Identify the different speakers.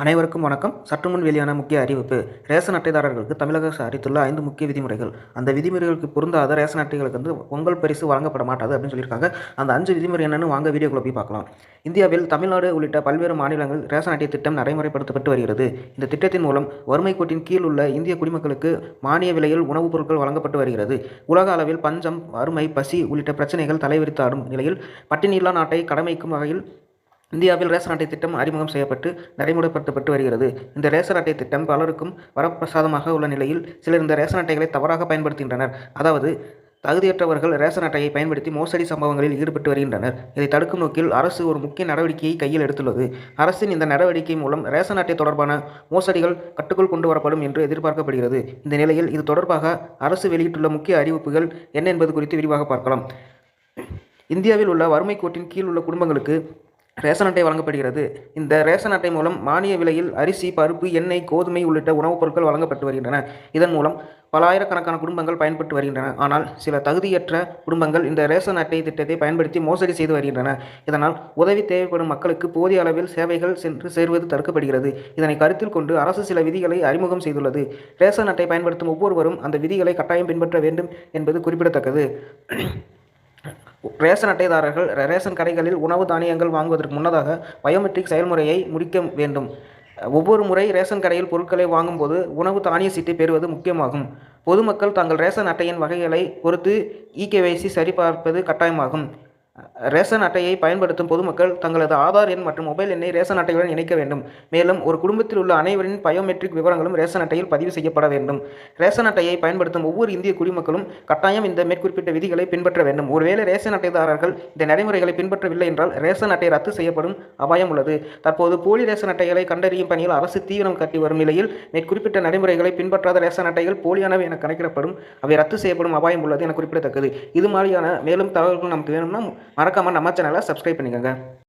Speaker 1: அனைவருக்கும் வணக்கம். சற்று முன் வெளியான முக்கிய அறிவிப்பு. ரேஷன் அட்டைதாரர்களுக்கு தமிழக அரசு அறிவித்துள்ள 5 முக்கிய விதிமுறைகள். அந்த விதிமுறைகளுக்கு பொருந்தாத ரேஷன் அட்டைகளுக்கு பொங்கல் பரிசு வழங்கப்பட மாட்டாது அப்படின்னு சொல்லியிருக்காங்க. அந்த 5 விதிமுறை என்னன்னு வாங்க வீடியோக்குள்ள போய் பார்க்கலாம். இந்தியாவில் தமிழ்நாடு உள்ளிட்ட பல்வேறு மாநிலங்களில் ரேஷன் அட்டை திட்டம் நடைமுறைப்படுத்தப்பட்டு வருகிறது. இந்த திட்டத்தின் மூலம் வறுமை கோட்டின் கீழ் உள்ள இந்திய குடிமக்களுக்கு மானிய விலையில் உணவுப் பொருட்கள் வழங்கப்பட்டு வருகிறது. உலக அளவில் பஞ்சம், வறுமை, பசி உள்ளிட்ட பிரச்சனைகள் தலைவிரித்தாடும் நிலையில் பட்டினியில்லா நாட்டை கடமைக்கும் வகையில் இந்தியாவில் ரேஷன் அட்டை திட்டம் அறிமுகம் செய்யப்பட்டு நடைமுறைப்படுத்தப்பட்டு வருகிறது. இந்த ரேஷன் அட்டை திட்டம் பலருக்கும் வரப்பிரசாதமாக உள்ள நிலையில் சிலர் இந்த ரேஷன் அட்டைகளை தவறாக பயன்படுத்துகின்றனர். அதாவது தகுதியற்றவர்கள் ரேஷன் அட்டையை பயன்படுத்தி மோசடி சம்பவங்களில் ஈடுபட்டு வருகின்றனர். இதை தடுக்கும் நோக்கில் அரசு ஒரு முக்கிய நடவடிக்கையை கையில் எடுத்துள்ளது. அரசின் இந்த நடவடிக்கை மூலம் ரேஷன் அட்டை தொடர்பான மோசடிகள் கட்டுக்குள் கொண்டு வரப்படும் என்று எதிர்பார்க்கப்படுகிறது. இந்த நிலையில் இது தொடர்பாக அரசு வெளியிட்டுள்ள முக்கிய அறிவிப்புகள் என்ன என்பது குறித்து விரிவாக பார்க்கலாம். இந்தியாவில் உள்ள வறுமை கோட்டின் கீழ் உள்ள குடும்பங்களுக்கு ரேஷன் அட்டை வழங்கப்படுகிறது. இந்த ரேஷன் அட்டை மூலம் மானிய விலையில் அரிசி, பருப்பு, எண்ணெய், கோதுமை உள்ளிட்ட உணவுப் பொருட்கள் வழங்கப்பட்டு வருகின்றன. இதன் மூலம் பல ஆயிரக்கணக்கான குடும்பங்கள் பயன்பட்டு வருகின்றன. ஆனால் சில தகுதியற்ற குடும்பங்கள் இந்த ரேஷன் அட்டை திட்டத்தை பயன்படுத்தி மோசடி செய்து வருகின்றன. இதனால் உதவி தேவைப்படும் மக்களுக்கு போதிய அளவில் சேவைகள் சென்று சேர்வது தடுக்கப்படுகிறது. இதனை கருத்தில் கொண்டு அரசு சில விதிகளை அறிமுகம் செய்துள்ளது. ரேஷன் அட்டை பயன்படுத்தும் ஒவ்வொருவரும் அந்த விதிகளை கட்டாயம் பின்பற்ற வேண்டும் என்பது குறிப்பிடத்தக்கது. ரேஷன் அட்டைதாரர்கள் ரேஷன் கடைகளில் உணவு தானியங்கள் வாங்குவதற்கு முன்னதாக பயோமெட்ரிக் செயல்முறையை முடிக்க வேண்டும். ஒவ்வொரு முறை ரேஷன் கடையில் பொருட்களை வாங்கும்போது உணவு தானிய சீட்டை பெறுவது முக்கியமாகும். பொதுமக்கள் தங்கள் ரேஷன் அட்டையின் வகைகளை பொறுத்து இகேஒய்சி சரிபார்ப்பது கட்டாயமாகும். ரேஷன் அட்டையை பயன்படுத்தும் பொதுமக்கள் தங்களது ஆதார் எண் மற்றும் மொபைல் எண்ணை ரேஷன் அட்டையுடன் இணைக்க வேண்டும். மேலும் ஒரு குடும்பத்தில் உள்ள அனைவரின் பயோமெட்ரிக் விவரங்களும் ரேஷன் அட்டையில் பதிவு செய்யப்பட வேண்டும். ரேஷன் அட்டையை பயன்படுத்தும் ஒவ்வொரு இந்திய குடிமக்களும் கட்டாயம் இந்த மேற்குறிப்பிட்ட விதிகளை பின்பற்ற வேண்டும். ஒருவேளை ரேஷன் அட்டைதாரர்கள் இந்த நடைமுறைகளை பின்பற்றவில்லை என்றால் ரேஷன் அட்டை ரத்து செய்யப்படும் அபாயம் உள்ளது. தற்போது போலி ரேஷன் அட்டைகளை கண்டறியும் பணியில் அரசு தீவிரம் காட்டி வரும் நிலையில் மேற்குறிப்பிட்ட நடைமுறைகளை பின்பற்றாத ரேஷன் அட்டைகள் போலியானவை என கணக்கிடப்படும், அவை ரத்து செய்யப்படும் அபாயம் உள்ளது என குறிப்பிடத்தக்கது. இது மாதிரியான மேலும் தகவல்கள் நமக்கு வேணும்னா மறக்காம நம்ம சேனலை சப்ஸ்கிரைப் பண்ணிக்கோங்க.